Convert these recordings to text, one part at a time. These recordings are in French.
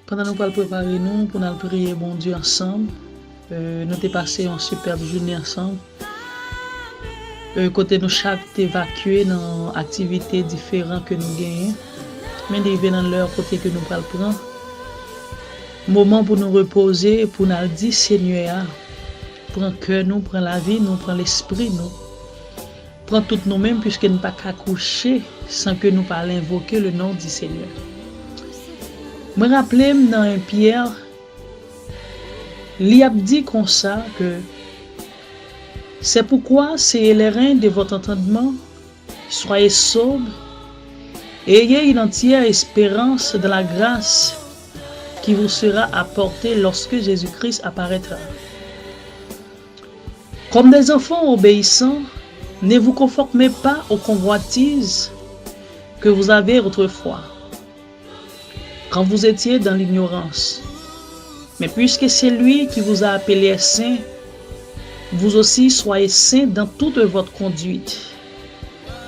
Pendant nous allons préparer nous pour nous prier bon Dieu ensemble. Nous avons passé une superbe journée ensemble. Côté nous chaque évacué dans activités différentes que nous gagnons. Mais arrivé dans l'heure côté que nous allons prendre. Moment pour nous reposer, pour nous dire Seigneur, prends cœur nous, prends la vie, nous prends l'esprit nous. Prends tout nous-mêmes puisque nous ne pouvons pas coucher sans que nous pas invoquer le nom du Seigneur. Je me rappelle dans un Pierre, il a dit comme ça que c'est pourquoi c'est les reins de votre entendement, soyez sobres et ayez une entière espérance de la grâce qui vous sera apportée lorsque Jésus-Christ apparaîtra. Comme des enfants obéissants, ne vous conformez pas aux convoitises que vous avez autrefois, quand vous étiez dans l'ignorance. Mais puisque c'est lui qui vous a appelé saint, vous aussi soyez saints dans toute votre conduite.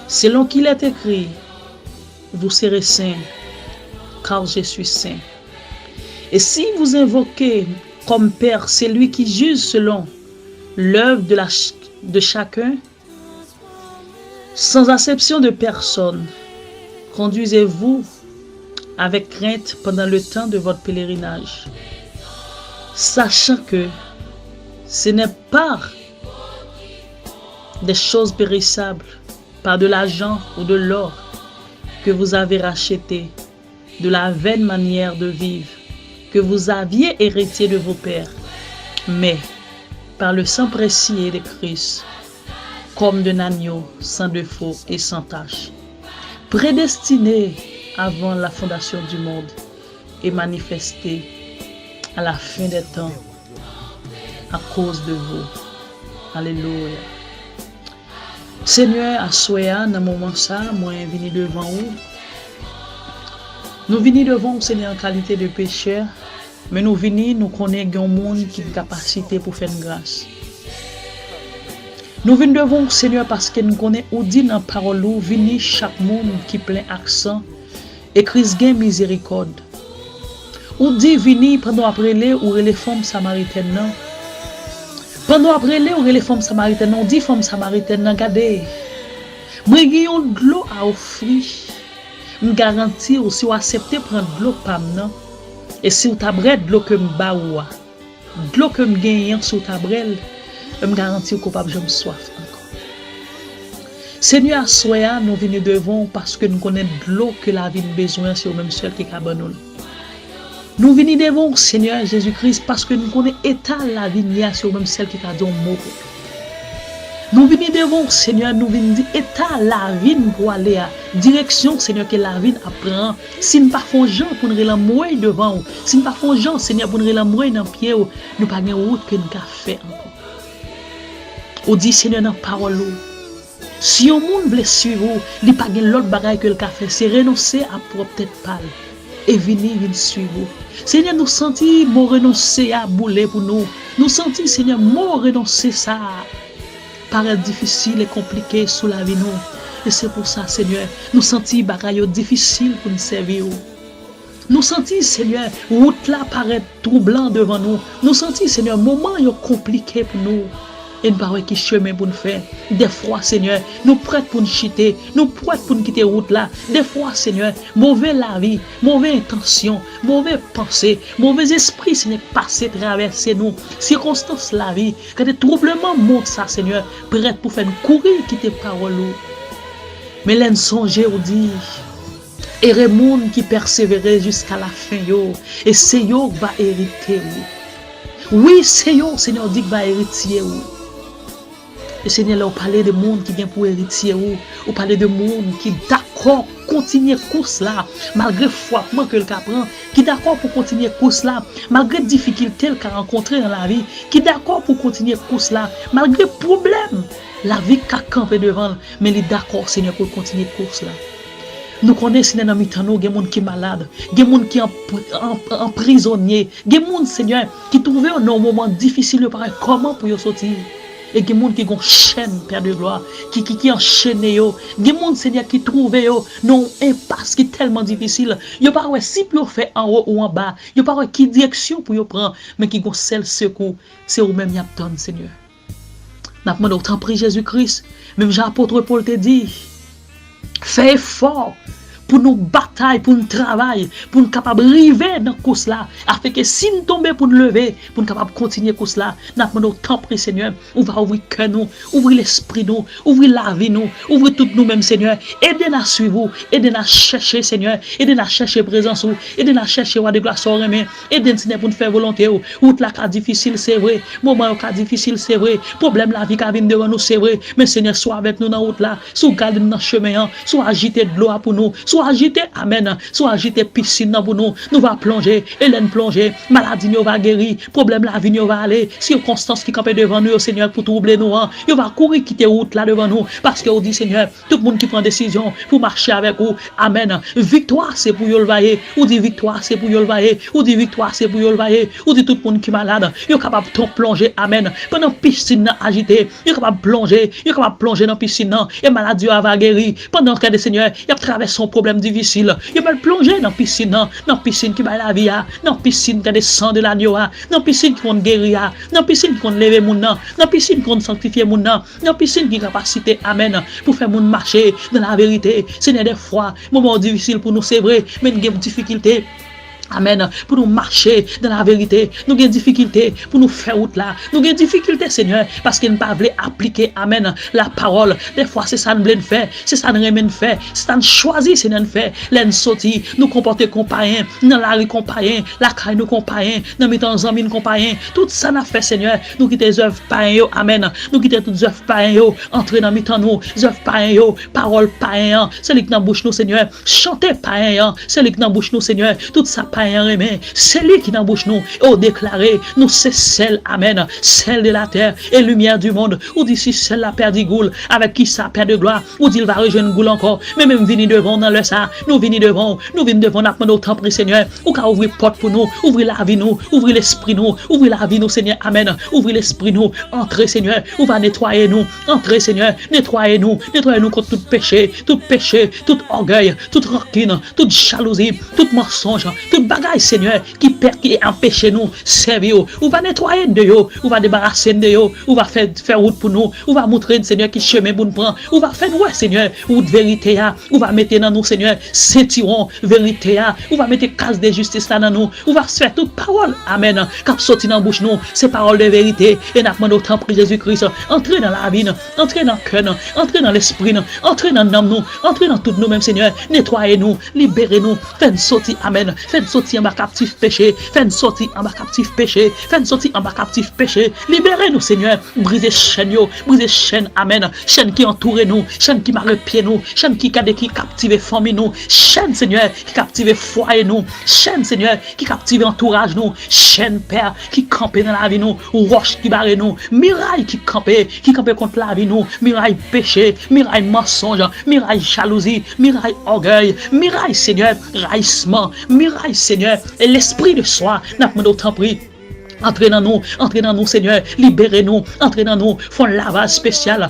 Selon qu'il est écrit, vous serez saints, car je suis saint. Et si vous invoquez comme Père celui qui juge selon l'œuvre de chacun, sans acception de personne, conduisez-vous avec crainte pendant le temps de votre pèlerinage, sachant que ce n'est pas des choses périssables, par de l'argent ou de l'or, que vous avez racheté de la vaine manière de vivre que vous aviez hérité de vos pères, mais par le sang précieux de Christ, comme d'un agneau sans défaut et sans tache, prédestiné avant la fondation du monde et manifesté à la fin des temps à cause de vous. Alléluia. Seigneur, à Soya, dans le moment ça, moi, je viens devant vous. Nous venons devant vous, Seigneur, en qualité de pécheur, mais nous venons, nous connaissons un monde qui a une capacité pour faire une grâce. Nous venons devant vous, Seigneur, parce que nous connaissons, ou dit dans la parole, nous venons chaque monde qui plein accent et Christ gagne miséricorde. Ou dit, venez pendant après les ou les femmes samaritaines, non? Pendant après les ou les femmes samaritaines, on dit femmes samaritaines, regardez. Moi, j'ai de l'eau à offrir. Je garantis ou si vous acceptez prendre de l'eau par non. Et si vous avez de l'eau que je baoua, de l'eau que je gagne sur ta brelle, je me garantis que capable de me soif encore. Seigneur, soyez nous venons devant parce que nous connaissons de l'eau que la vie a besoin, c'est au même seul qui est nous. Nous venons devant Seigneur Jésus-Christ parce que nous connaissons l'état de la vie, c'est au même seul qui a donné mot. Nous venons devant Seigneur, nous venons dire état la vie pour aller à direction Seigneur que la vie apprend. Si nous pas faisons gens pour nous l'amour devant nous, si nous pas faisons gens Seigneur pour nous l'amour dans pied, nous pas gagne route que nous avons fait encore. On dit Seigneur dans parole. Si un monde veut suivre, il pas gagne l'autre bagaille que le fait, c'est renoncer à propre tête pâle et venir suivre. Seigneur, nous sentons mon renoncer à bouler pour nous. Nous sentons Seigneur mon renoncer ça paraît difficile et compliqué sous la vie nous. Et c'est pour ça, Seigneur, nous sentons bagaille difficile pour nous servir. Nous sentons, Seigneur, route là paraît troublant devant nous. Nous sentons, Seigneur, moment compliqué pour nous. Et nous parlons qui chemin pour nous faire. Des fois, Seigneur, nous prêts pour nous chiter, nous prêts pour nous quitter route là. Des fois, Seigneur, mauvais la vie, mauvaise intention, mauvais pensée, mauvais esprit, Seigneur, passer, traverser nous. Circonstances la vie, quand des troublements montent ça, Seigneur, prêts pour faire courir, quitter parole. Mais l'en songer ou dit, et les monde qui persévérer jusqu'à la fin, yo, et c'est yo qui va hériter. Oui, c'est yo, Seigneur, dit que va hériter. Le Seigneur, là, parle de monde qui vient pour héritier ou parle de monde qui d'accord continuer course là malgré frappement que le cap prend, qui d'accord pour continuer course là malgré difficultés qu'il a rencontré dans la vie, qui d'accord pour continuer course là malgré problème la vie qu'a campé devant, mais il est d'accord Seigneur pour continuer course là. Nous connaissons dans mi-temps nous, il y a des gens qui sont malades, il y a des gens qui sont emprisonnés, il y a des gens Seigneur qui trouvent un moment difficile de comment pour sortir. Et il y a des gens qui ont chaîne, Père de gloire, qui enchaînent. Il y a des gens, Seigneur, qui trouvent non impasse qui est tellement difficile. Il n'y a pas si pour faire en haut ou en bas. Il n'y a pas qui direction pour prendre, mais qui ont seul secours. C'est vous-même qui attendez, Seigneur. Nous demandons autant prie Jésus-Christ. Même Jean-Apôtre Paul te dit, fais effort pour nous batailler, pour nous travailler, pour nous capables de arriver dans ce course là, afin que si nous tombons pour nous lever, pour nous capables de continuer course là, nous demandons tant prie Seigneur, on va ouvrir le cœur nous, ouvrir l'esprit nous, ouvrir la vie nous, ouvrir tout nous-mêmes Seigneur, aidez-nous à suivre, aidez-nous à chercher Seigneur, aidez-nous à chercher présence, aidez-nous à chercher roi de gloire sans remet, aidez-nous Seigneur pour nous faire volonté, route la cas difficile c'est vrai, moment cas difficile c'est vrai, problème la vie qui vient devant nous c'est vrai, mais Seigneur soit avec nous dans route là, soit garde nous dans chemin, soit agiter de l'eau pour nous, soit agiter, amen, soit agiter piscine pour nous, nous va plonger, Hélène plonger, maladie nous va guérir, problème la vie nous va aller, circonstances qui campent devant nous, Seigneur, pour troubler nous, nous va courir quitter route là devant nous, parce que on dit Seigneur, tout le monde qui prend décision pour marcher avec vous, amen, victoire c'est pour vous le vailler, ou dit victoire c'est pour vous le vailler, ou dit victoire c'est pour vous le vailler, ou dit tout le monde qui est malade, vous est capable de plonger, amen, pendant piscine agité, vous est capable de plonger, vous est capable de plonger dans piscine, et maladie va guérir, pendant que le Seigneur, il a traversé son problème difficile, il va plonger dans piscine qui va la vie, dans piscine qui descend de l'agneau, dans piscine qui va guérir, dans piscine qui va lever mon nom, dans piscine qui va sanctifier mon nom, dans piscine qui a capacité, amen, pour faire mon marcher dans la vérité. Seigneur, des fois, moment difficile pour nous, c'est vrai, mais nous avons des difficultés. Amen. Pour nous marcher dans la vérité. Nous avons des difficultés pour nous faire route là. Nous avons des difficultés, Seigneur, parce qu'il ne pas voulu appliquer, amen, la parole. Des fois, c'est ça nous voulons faire. C'est ça nous remet faire. C'est ça nous choisit, Seigneur, faire. L'en sorti, nous comporter compagnon. Dans la rue compagnon. La caille nous compagnon. Dans mes temps amis nous compagnon. Tout ça n'a fait, Seigneur. Nous quitter les œuvres païennes, amen. Nous quitter toutes les œuvres païennes. Entrer dans mes temps nous. Les œuvres païennes. Parole païenne. C'est lui qui dans bouche nous, Seigneur. Chanter païen. C'est lui qui dans bouche nous, Seigneur. Tout ça c'est lui qui dans bouche nous et déclaré nous c'est celle amen celle de la terre et lumière du monde ou d'ici celle la père d'Igoul avec qui ça père de gloire ou dit il va rejoindre Goul encore mais même venir devant dans le ça nous venir devant notre temps prie Seigneur ou qu'à ouvrir porte pour nous ouvrir la vie nous ouvrir l'esprit nous ouvrir la vie nous Seigneur amen ouvrir l'esprit nous entrer Seigneur ou va nettoyer nous entrer Seigneur nettoyer nous contre tout péché tout orgueil toute rancune toute jalousie tout mensonge tout bagage Seigneur qui empêche nous servir ou va nettoyer de yo ou va débarrasser de yo ou va faire route pour nous ou va montrer Seigneur qui chemin pour nous prendre ou va faire ouais Seigneur ou de vérité ou va mettre dans nous Seigneur ceinturon vérité ou va mettre case de justice là dans nous ou va faire toute parole amen cap sorti dans bouche nous c'est parole de vérité et n'a demandé autant pour Jésus-Christ entrer dans la vie entrer dans le cœur entrer dans l'esprit entrer dans l'âme nous entrer dans tout nous même Seigneur nettoyer nous libérer nous faire sortir amen faire sortir en bas captif péché, fais-nous sortir en bas captif péché, fais-nous sortir en bas captif péché, libérez-nous Seigneur, brisez chaîne, amen, chaîne qui entoure nous, chaîne qui marre pied nous, chaîne qui captive famille nous, chaîne Seigneur qui captive foyer nous, chaîne Seigneur qui captive entourage nous, chaîne Père qui campe dans la vie nous, roche qui barre nous, miraille qui campe contre la vie nous, miraille péché, miraille mensonge, miraille jalousie, miraille orgueil, miraille Seigneur, raissement, miraille Seigneur, et l'esprit de soi n'a pas d'autant pris. Entrez dans nous, Seigneur, libérez-nous, entrez dans nous, font lavage spécial,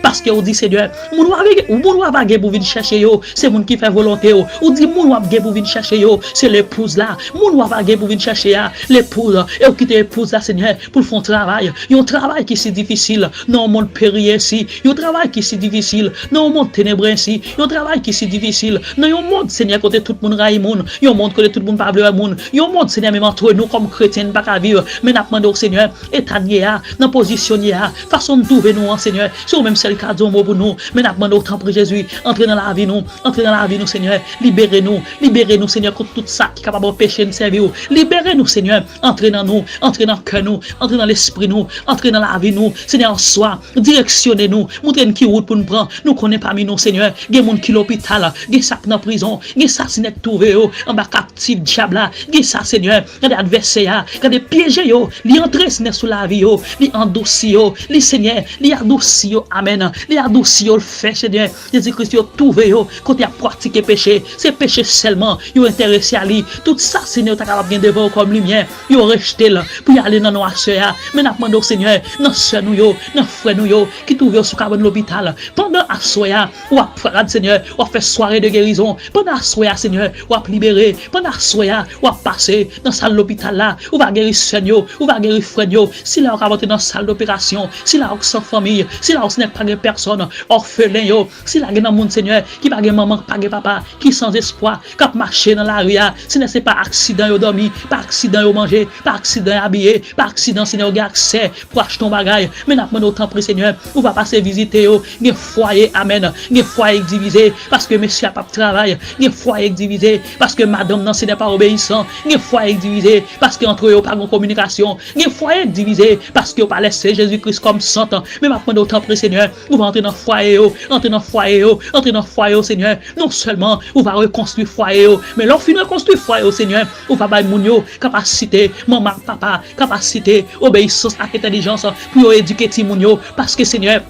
parce que on dit, Seigneur, moun wap gè pour venir chercher yo, c'est moun qui fait volonté yo, ou dit moun wap gè pour venir chercher yo, c'est l'épouse là, moun wap gè pour venir chercher ya, l'épouse, et ou quitte l'épouse là, Seigneur, pour faire un travail, yon travail qui c'est difficile, non monde péri ici, yon travail qui c'est difficile, non monde ténébreux ici, yon travail qui c'est difficile, non yon monde, Seigneur, côté tout le monde raille moun, yon monde côté tout le monde parle moun, yon monde, Seigneur, même entre nous comme chrétien pas qu'à vivre mais n'a demandé au Seigneur étanier dans positionner façon de trouver nous en Seigneur sur même celle qui a dit un mot pour nous mais n'a demandé au temps pour Jésus entrer dans la vie nous Seigneur libérez-nous Seigneur contre tout ça qui est capable d'empêcher de servir libérez-nous Seigneur entrez dans nous entrez dans le cœur nous entrez dans l'esprit nous entrez dans la vie nous Seigneur en soi directionnez-nous montrez-nous qui route pour nous prendre nous connaissons parmi nous Seigneur des monde qui l'hôpital des sacs dans prison des assassins trouvé en bas captif diable des ça Seigneur des adversaires Quand piège yo, li entrer sous la vie yo, li endouci yo, li Seigneur, li adouci yo, amen. Li adouci yo le fait Seigneur. Jésus-Christ yo trouvé yo, quand il a pratiqué péché, c'est péché seulement, yo intéressé à lui. Tout ça Seigneur t'a capable bien devant comme lumière, yo rejeté là pour y aller dans nos sœurs. Mais n'a demandé au Seigneur, dans sœur nous yo, dans frère nous yo qui trouvé sous cabane l'hôpital. Pendant assoya, ou a Seigneur, ou a fait soirée de guérison. Pendant assoya Seigneur, ou a libéré. Pendant assoya, ou a passé dans salle l'hôpital là, ou va guérir seigneur, ou va guérir frère yo. Si là on va rentrer dans salle d'opération, si là on sans famille, si là on n'est pas de personne, orphelin yo, si là dans monde Seigneur qui pas de maman, pas de papa, qui sans espoir, qui marché dans la rue, si n'est pas accident yo dormi, pas accident yo manger, pas accident habillé, pas accident Seigneur gars accès pour acheter ton bagage. Mais n'a pas autant près Seigneur, on va passer visiter yo, des foyer amen, des foyer divisé parce que monsieur a pas de travail, des foyer divisé parce que madame non ce n'est pas obéissant, des foyer divisé parce que entre eux pas de communication, des foyer divisé parce que pas laissé Jésus-Christ comme sant. Mais m'a prendre autant près Seigneur, on va entrer dans foyer yo, entrer dans foyer yo, entrer dans foyer Seigneur. Non seulement on va reconstruire foyer yo, mais l'on finit reconstruire foyer Seigneur, on va bailler moun yo capacité, maman, papa, capacité, obéissance et intelligence pour éduquer ti moun yo parce que Seigneur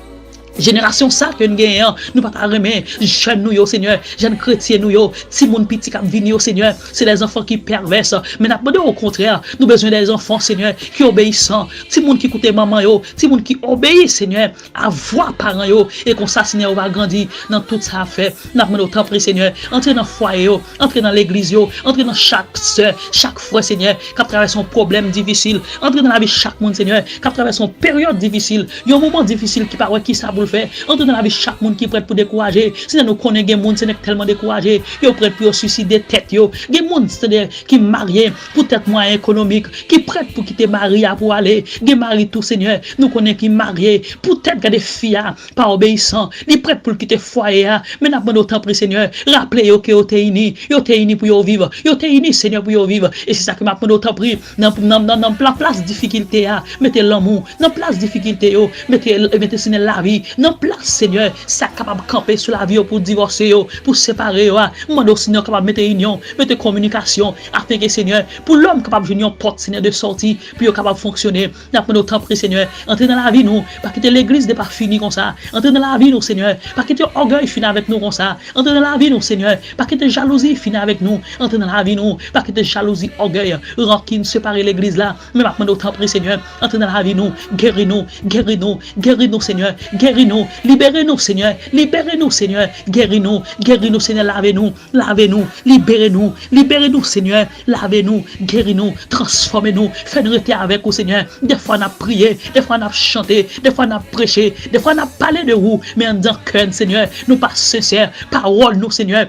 génération ça que nous gagnons, nous pas remettre jeunes nous yo Seigneur, jeunes chrétiens nous yo, si mon petit cap vini au Seigneur, c'est des enfants qui perversent, mais n'a pas au contraire, nous besoin des enfants Seigneur qui obéissants, si moun qui écoute maman yo, si moun qui obéit Seigneur à voix parents yo et qu'on ça Seigneur va grandir dans toute sa affaire, n'a pas autant prier Seigneur, entrer dans foyer yo, entrer dans l'église yo, entrer dans chaque sœur, chaque frère Seigneur qui traverse un problème difficile, entrer dans la vie chaque monde Seigneur qui traverse une période difficile, un moment difficile qui paraît qui ça faire entre dans la vie chaque monde qui est prêt pour décourager si nous connaissons des monde c'est tellement découragé yo prêt pour suicider tête yo des monde c'est qui marié pour tête moyen économique qui prêt pour quitter mari pour aller des mari tout Seigneur nous connaissons qui marié pour tête des filles pas obéissant ils prêt pour quitter foyer mais n'a pas autant pour Seigneur rappelez yo que yo t'es unis pour yo vivre yo t'es unis Seigneur pour yo vivre et c'est ça que m'a prendre autant pris dans place difficulté mettez l'amour dans place difficulté yo mettez Seigneur la vie non place Seigneur ça capable camper sur la vie pour divorcer pour séparer moi Seigneur capable mettre union mettre communication afin que Seigneur pour l'homme capable venir porte Seigneur de sortie puis capable fonctionner n'a pas autant pris Seigneur entrer dans la vie nous pas quitter l'église n'est pas fini comme ça entrer dans la vie nous Seigneur pas quitter orgueil fini avec nous comme ça entrer dans la vie nous Seigneur pas quitter jalousie fini avec nous entrer dans la vie nous pas quitter jalousie orgueil rancune séparer l'église là mais maintenant autant pris Seigneur entrer dans la vie nous guéris-nous Seigneur guéris-nous, libérez-nous Seigneur, guéris-nous Seigneur, lavez-nous, libérez-nous Seigneur, lavez-nous, guéris-nous, transformez-nous, faites-nous rester avec vous Seigneur. Des fois on a prié, des fois on a chanté, des fois on a prêché, des fois on a parlé de vous, mais en disant cœur Seigneur, nous pas sincères, parole nous Seigneur.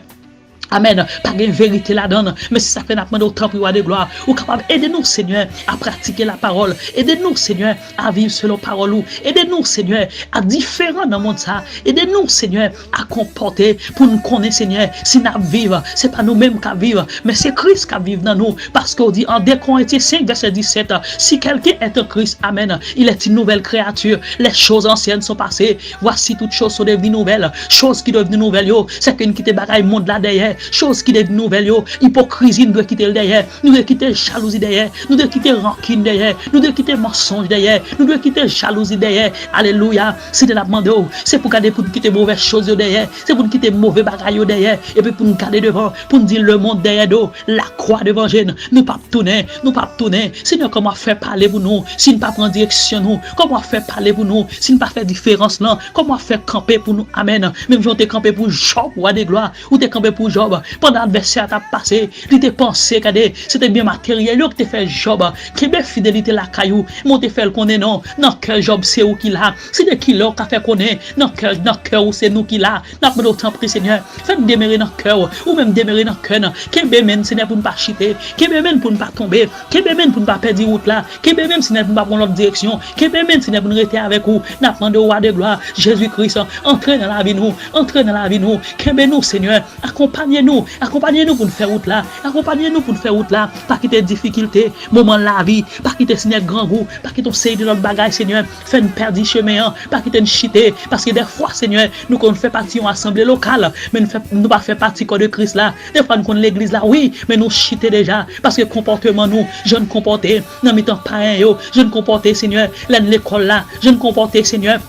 Amen. Pas de vérité là-dedans, mais si ça fait n'a autant pour de gloire, ou capable aider-nous Seigneur à pratiquer la parole, aidez-nous Seigneur à vivre selon parole ou aidez-nous Seigneur à différent dans le monde ça, aidez-nous Seigneur à comporter pour nous connaître Seigneur, si nous vivons, c'est pas nous-mêmes qui vivons, mais c'est Christ qui vit dans nous, parce qu'on dit en 2 Corinthiens 5 verset 17, si quelqu'un est un Christ, amen, il est une nouvelle créature, les choses anciennes sont passées, voici toutes choses sont devenues nouvelles, choses qui devenues nouvelles, c'est qu'une qui te bagaille monde là derrière, chose qui est nouvelle yo, hypocrisie nous doit quitter le derrière, nous doit quitter jalousie derrière, nous doit quitter rancune derrière, nous doit quitter mensonge derrière, nous doit quitter jalousie derrière. Alléluia, c'est de la demande, c'est pour garder pour quitter mauvaises choses derrière, c'est pour quitter mauvais bagailles derrière et puis pour nous garder devant, pour nous dire le monde derrière nous, la croix devant nous pas tourner, Seigneur comment faire parler pour nous, si nous pas prendre direction nous, comment faire parler pour nous, si nous pas faire différence là, comment faire camper pour nous. Amen. Même si on t'es campé pour Job roi des gloires, ou t'es campé pour Job pendant l'adversaire t'a passé, il t'a pensé que c'était bien matériel que t'as fait Job, qui bien fidélité la caillou, mon te fait le connaît non, cœur Job c'est où qu'il a, c'est de qui l'on qu'a fait connaître, dans cœur où c'est nous qui l'a, n'a pas d'autant pris Seigneur, faites démarrer dans cœur, ou même démarrer dans cœur, qui bien même Seigneur pour ne pas chiter, qui bien même pour ne pas tomber, qui bien même pour ne pas perdre route là, qui bien même Seigneur pour ne pas prendre l'autre direction, qui bien même Seigneur pour nous rester avec vous, n'a pas de roi de gloire, Jésus-Christ, entrez dans la vie nous, qui bien nous Seigneur, accompagnez accompagnez-nous pour nous faire route là, accompagnez-nous pour nous faire route là, pas quitter difficulté, moment la vie, pas quitter Seigneur grand goût, pas quitter de notre bagage Seigneur, fait nous perdre chemin, pas quitter nous chiter, parce que des fois Seigneur, nous qu'on fait partie d'une assemblée locale, mais nous pas faire partie corps de Christ là, des fois nous connaissons l'église là, oui, mais nous chiter déjà, parce que comportement nous, je ne comporter, dans mes temps pareil, je ne comporter Seigneur, l'école là, je ne comporter Seigneur,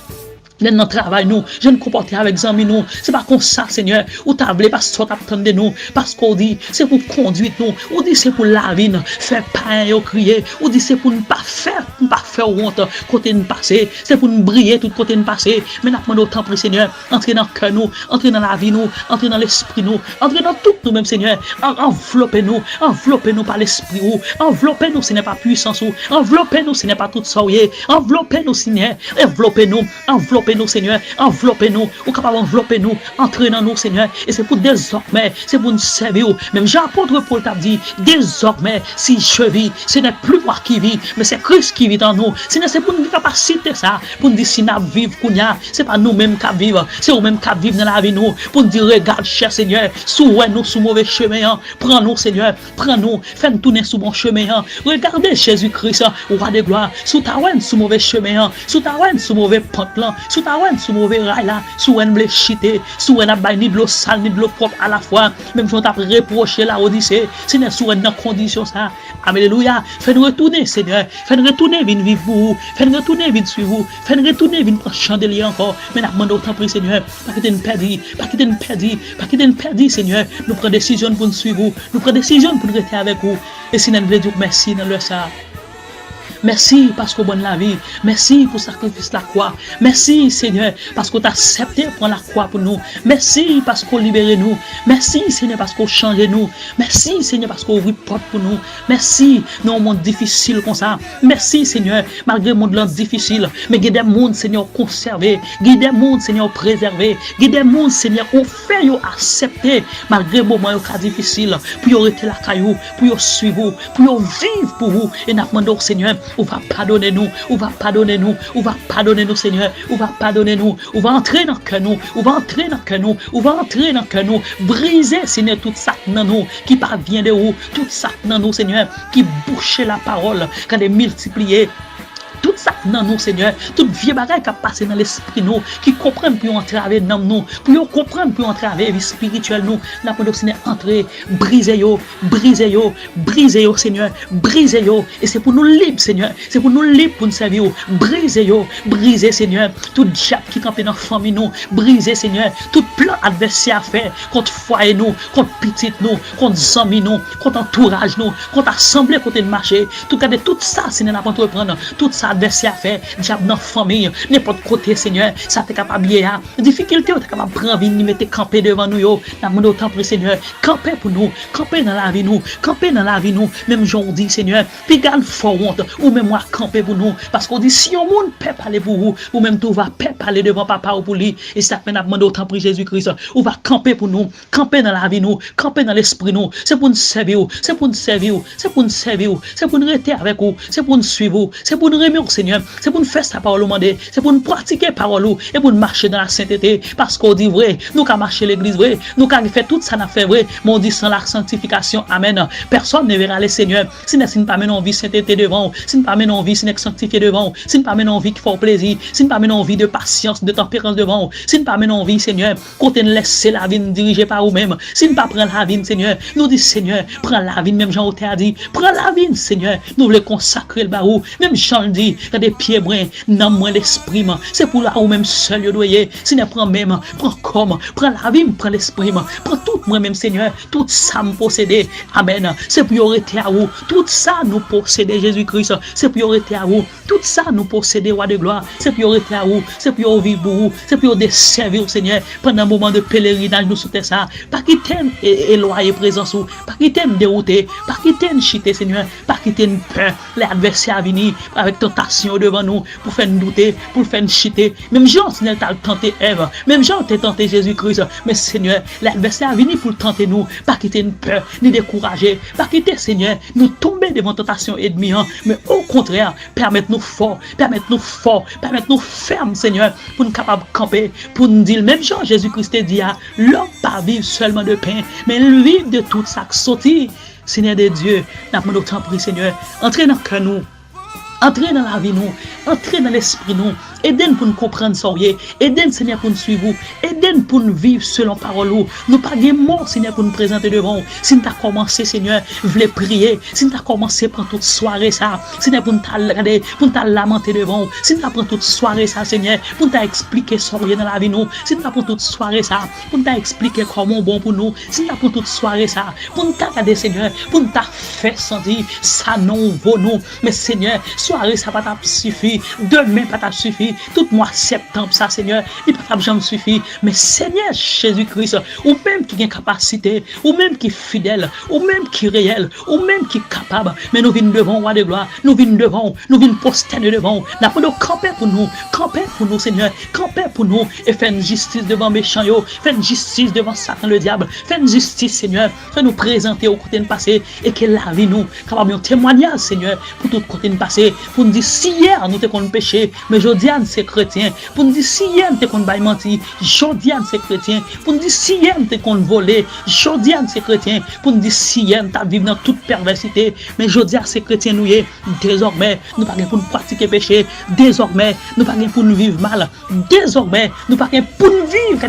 dans notre travail, nous, je ne comporter avec amis, nous. C'est pas comme ça, Seigneur. Ou t'as voulu parce que t'attends de nous. Parce qu'on dit, c'est pour conduire nous. Ou dit, c'est pour la vie, faire pain et crier. Ou dit, c'est pour ne pas faire honte côté nous passer. C'est pour nous briller tout côté nous passer. Mais nous demandons autant pour Seigneur. Entrer dans le cœur, nous. Entrer dans la vie, nous. Entrer dans l'esprit, nous. Entrer dans tout nous-mêmes, Seigneur. Enveloppez-nous. Enveloppez-nous par l'esprit, ou. Enveloppez-nous, ce n'est pas puissance, ou. Enveloppez-nous, ce n'est pas tout ça, enveloppez-nous, Seigneur. Enveloppez-nous. Enveloppez-nous, Seigneur, enveloppez-nous, ou capable enveloppez-nous, entrez dans nous, Seigneur, et c'est pour désormais, c'est pour nous servir, même Jean-Apôtre Paul t'a dit, désormais, si je vis, ce n'est plus moi qui vis, mais c'est Christ qui vit en nous, c'est pour nous capacité ça, pour nous dire si nous vivons, c'est pas nous-mêmes qui vivons, c'est nous-mêmes qui vivons dans la vie, nous, pour nous dire, regarde, cher Seigneur, nous sous mauvais chemin, prends-nous, Seigneur, prends-nous, fais-nous tourner sous bon chemin, regardez Jésus-Christ, roi de gloire, sous ta reine, sous mauvais chemin, sous ta reine, sous mauvais pantalon, sous ta reine, sous mauvais rail là, sous un blé chité, sous un abaye ni de l'eau sale ni de l'eau propre à la fois, même si on t'a reproché la Odyssée, c'est sous une condition ça. Alléluia. Fais-nous retourner, Seigneur. Fais-nous retourner, viens vivre pour vous. Fais-nous retourner, viens suivre vous. Fais-nous retourner, viens prendre chandelier encore. Mais nous demandons autant pour Seigneur. Pas quitter nous perdre, pas quitter nous perdre, pas quitter nous perdre, Seigneur. Nous prenons décision pour nous suivre vous. Nous prenons décision pour nous rester avec vous. Et si nous voulons dire merci dans le ça. Merci parce que bonne la vie. Merci pour le sacrifice de la croix. Merci Seigneur parce que tu as accepté de prendre la croix pour nous. Merci parce qu'on libère nous. Merci Seigneur parce qu'on change nous. Merci Seigneur parce qu'on ouvre porte pour nous. Merci dans un monde difficile comme ça. Merci Seigneur malgré le monde difficile. Mais il y a des mondes Seigneur conservés. Il y a des mondes Seigneur préservés. Il y a des mondes Seigneur qu'on fait accepter malgré le moment difficile. Pour arrêter la caillou. Pour suivre. Pour vivre pour vous. Et nous demandons Seigneur. On va pardonner nous, on va pardonner nous, on va pardonner nous Seigneur, on va pardonner nous, on va entrer dans le cœur nous, on va entrer dans le cœur nous, on va entrer dans le cœur nous, briser Seigneur tout ça dans nous, qui parvient de où, tout ça dans nous Seigneur, qui bouche la parole, quand est multiplié. Tout ça dans nous, Seigneur, tout vieux bagage qui a passé dans l'esprit nous, qui comprennent pour entraver dans nous, pour comprendre pour entraver la vie spirituelle nous, la Seigneur entrer, briser yo, Seigneur, briser yo, et c'est pour nous libres, Seigneur, c'est pour nous libres pour nous servir, briser, Seigneur, tout diable qui campe dans la famille nous, briser, Seigneur, tout plan adversaire à faire contre foyer nous, contre petit nous, contre amis nous, contre entourage nous, contre assemblée côté de marché, tout cas de tout ça, Seigneur, n'a pas entreprendre, tout ça adversaire à faire, diable dans la famille, n'importe côté, Seigneur, ça t'es capable de difficulté, t'es capable de prendre, de mettre camper devant nous, n'a pas autant pour Seigneur, camper pour nous, camper dans la vie nous, camper dans la vie nous, même aujourd'hui, Seigneur, puis garde fort honte, ou même moi camper pour nous, parce qu'on dit si on monde peut parler pour vous, ou même tout va peut parler devant papa ou pour lui, et ça fait n'a pas autant pour Jésus-Christ, ou va camper pour nous, camper dans la vie nous, camper dans l'esprit nous, c'est pour nous servir, c'est pour nous servir, c'est pour nous servir, c'est pour nous rester avec vous, c'est pour nous suivre, c'est pour nous remettre Seigneur, c'est pour nous faire sa parole au monde, c'est pour nous pratiquer parole et pour nous marcher dans la sainteté, parce qu'on dit vrai, nous qu'à marcher l'église vrai, nous qu'à faire tout ça n'a fait vrai, mais on dit sans la sanctification, amen, personne ne verra le Seigneur, si nous pas menons vie sainteté devant, si nous pas menons vie si nous sanctifié devant, si nous pas menons vie qui fait plaisir, si nous pas menons vie de patience, de tempérance devant, si nous pas menons vie Seigneur, côté nous laisser la vie dirigée par nous-mêmes, si nous pas prendre la vie Seigneur, nous dit Seigneur, prends la vie, même Jean a dit, prends la vie Seigneur, nous voulons consacrer le barou, même Jean dit, quand des pieds bruns, non moins l'esprit, c'est pour là où même seul je dois y, si ne prend même, prends comme, prends la vie, prends l'esprit, prends tout moi-même Seigneur, tout ça me posséder, amen, c'est pour arrêter à vous, tout ça nous posséder Jésus-Christ, c'est pour arrêter à vous, tout ça nous posséder roi de gloire, c'est pour arrêter à vous, c'est pour vivre pour vous, c'est pour desservir Seigneur, pendant un moment de pèlerinage nous souhaitons ça, pas quitter éloigner présence ou, pas quitter dérouter, pas quitter chiter Seigneur, pas quitter peur, les adversaires à venir avec tentation au devant nous, pour faire nous douter, pour faire nous chiter. Même Jean, Seigneur, t'a tenté Ève. Même Jean, t'a tenté Jésus-Christ. Mais Seigneur, l'adversaire a venu pour tenter nous, pas quitter une peur, ni décourager, pas quitter, Seigneur, nous tomber devant tentation ennemie, mais au contraire, permettre-nous forts, permettre-nous fermes, Seigneur, pour nous capables de camper, pour nous dire, même Jean, Jésus-Christ dit, l'homme pas vivre seulement de pain, mais il vit de tout ça qui sortit. Seigneur de Dieu, nous avons autant pris, Seigneur, entrez dans le cœur nous. Entrez dans la vie nous, entrez dans l'esprit nous, aidez-nous pour nous comprendre ça, aidez-nous Seigneur pour nous suivre, aidez-nous pour nous vivre selon parole nous pas des mots Seigneur pour nous présenter devant. Si nous avons commencé Seigneur, voulez prier, si nous avons commencé pendant toute soirée ça, Seigneur pour nous regarder, pour nous lamenter devant, si nous avons toute soirée ça Seigneur, pour nous expliquer ça dans la vie nous, si nous avons toute soirée ça, pour nous expliquer comment bon pour nous, si nous avons toute soirée ça, pour nous regarder Seigneur, pour nous faire sentir ça non vaut nous, mais Seigneur soirée ça pas t'a suffi, demain pas t'a suffi, tout mois septembre ça Seigneur, il pas t'a jamais suffi, mais Seigneur Jésus-Christ, ou même qui a capacité, ou même qui est fidèle, ou même qui est réel, ou même qui est capable, mais nous venons devant roi de gloire, nous venons devant, nous venons posterner devant, nous avons camper pour nous Seigneur, camper pour nous et faire une justice devant méchants yo, faire une justice devant Satan le diable, faire une justice Seigneur, faire nous présenter au côté de passé et que la vie nous capable un témoignage Seigneur pour tout côté de passé. Pour nous dire si hier nous t'es qu'on péché, mais aujourd'hui c'est chrétien. Pour nous dire si hier nous t'es qu'on bail menti, aujourd'hui c'est chrétien. Pour nous dire si hier nous t'es qu'on volé, aujourd'hui c'est chrétien. Pour nous dire si hier nous t'as vécu dans toute perversité, mais aujourd'hui c'est chrétien nous y. Désormais nous pas pour nous pratiquer péché. Désormais nous pas pour nous vivre mal. Désormais nous pas pour nous vivre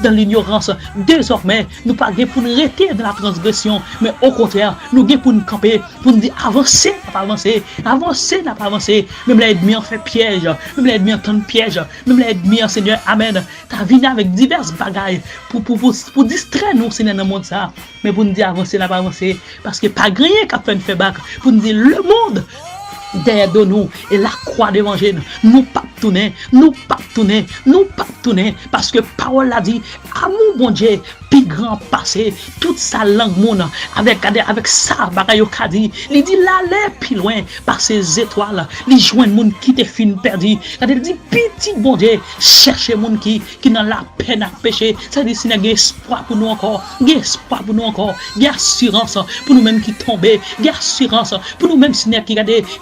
dans l'ignorance. Désormais nous pas pour nous rester dans la transgression, mais au contraire nous pour nous camper, pour nous dire avancer, pas avancer, avancer n'a pas avancé, même l'ennemi en fait piège, même l'ennemi en tente piège, même l'ennemi en Seigneur, amen, t'as venu avec diverses bagailles pour distraire nous Seigneur dans le monde ça, mais pour nous dire avancer n'a pas avancé, parce que pas rien qu'a fait une fait bac, pour nous dire le monde derrière de nous et la croix d'évangile, nous pas tourner, parce que parole a dit, amour bon Dieu, plus grand passé, toute sa langue monde, avec ça, bagaille au dit, il dit l'aller plus loin par ces étoiles, les joindre monde qui te fin perdu, il dit petit bon Dieu, chercher monde qui dans la peine à pécher, ça dit s'il y a espoir pour nous encore, il y a espoir pour nous encore, il y a assurance pour nous même qui tomber, il y a assurance pour nous même qui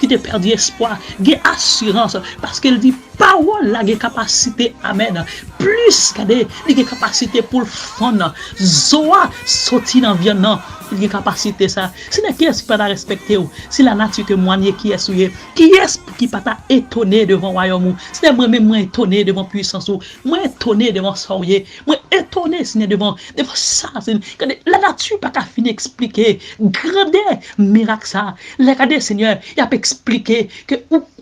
te perdu espoir, il y a assurance parce qu'elle dit parole la capacité amen plus regardez les capacités pour le fond zoa sorti dans viande il a capacité ça si n'est qui est pas respecter ou si la nature que moigné qui est souillé qui est qui pas étonné devant royaume c'est moi même moi étonné devant puissance ou moi étonné devant sourier moi étonné si devant ça la nature pas qu'à finir expliquer grandeur miracle ça regardez Seigneur il a expliqué que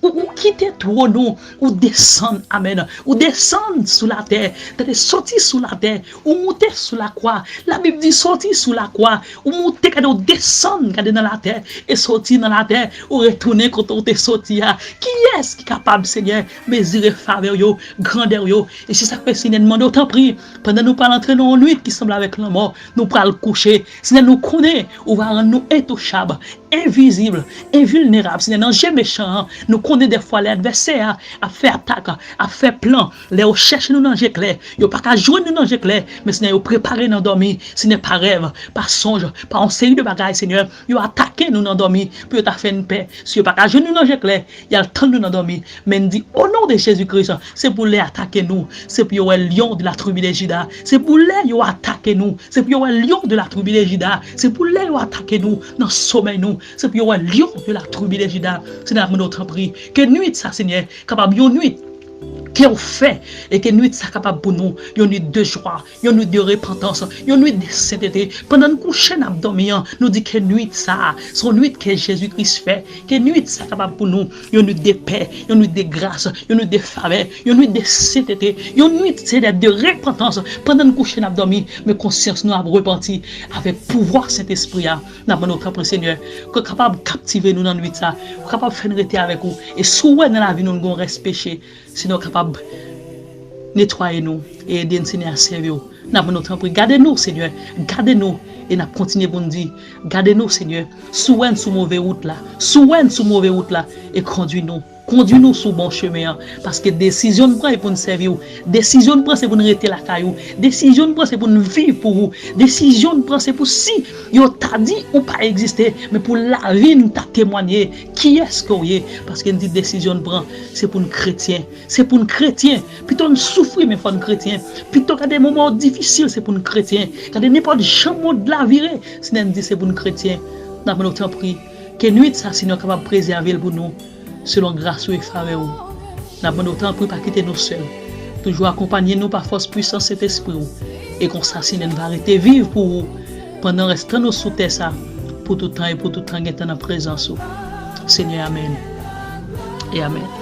ou quitter trône ou descendre amen ou descendre sous la terre c'est sortir sous la terre ou monter sous la croix la Bible dit sortir sous la croix ou monter ou descendre dans la terre et sortir dans la terre ou retourner quand on est sorti qui est-ce qui est capable Seigneur mesurer faveur yo grandeur yo et si ça fait Seigneur demande autant prie pendant nous pas entrer dans une nuit qui semble avec la mort nous pas le coucher Seigneur nous connaît ou va rendre nous intouchables invisibles invulnérables Seigneur dans jeu méchant nous connaît des fois l'adversaire a fait attaque a fait plan les recherches nous dans jeu clair yo pas qu'à jouer nous dans jeu clair mais Seigneur yo préparer nous dormir ce n'est pas rêve pas songe pas en série de bagages Seigneur yo attaquer nous dans dormir pour ta faire une paix si yo pas qu'à jouer nous dans jeu clair il y a le temps nous dans dormir mais dit au nom de Jésus-Christ c'est pour les attaquer nous c'est pour le lion de la tribu de Juda c'est pour les yo attaquer nous c'est pour le lion de la tribu de Juda c'est pour les yo attaquer nous dans sommeil nous c'est pour le lion de la tribu de Juda c'est dans notre prix que nuit ça Seigneur capable une nuit qui ont fait et que nuit ça capable pour nous une nuit de joie une nuit de repentance une nuit de sainteté pendant nous coucher n'a dormir nous dit que nuit ça son nuit que Jésus-Christ fait que nuit ça capable pour nous une nuit de paix une nuit de grâce une nuit de faveur une nuit de sainteté une nuit c'est de repentance pendant nous coucher n'a dormir mais conscience nous a repenti avec pouvoir Saint-Esprit n'a notre Seigneur capable captiver nous dans nuit ça capable faire rester avec vous et souvent dans la vie nous gon reste péché sinon capable nettoyer nous et aider nous Seigneur à servir. N'a pas notre temps gardez nous Seigneur, gardez nous et n'a continuer pour nous dire gardez nous Seigneur, souvent sous mauvaise route là, et conduis nous conduis-nous sur bon chemin. Parce que décision nous prend pour nous servir. Décision nous prend c'est pour nous rester la caillou. Décision nous prend c'est pour nous vivre pour vous. Décision nous prend c'est pour si yo t'a dit ou pas exister, mais pour la vie nous t'a témoigné qui est-ce qu'on est. Parce que nous dit décision nous prend c'est pour nous chrétiens. C'est pour nous chrétiens. Plutôt nous souffrir mais pour nous chrétiens. Plutôt qu'à des moments difficiles c'est pour nous chrétiens. Quand n'importe jamais de la virée, si nous dit c'est pour nous chrétiens. Nous avons autant pris que nuit ça si nous capable préserver pour nous selon grâce et faveur. Nous avons autant pris pas quitter nous seuls. Toujours accompagner nous par force puissance cet esprit et qu'on s'assine nous va arrêter vivre pour vous pendant restant nous sous terre ça pour tout temps et pour tout temps dans la présence. Seigneur, amen et amen.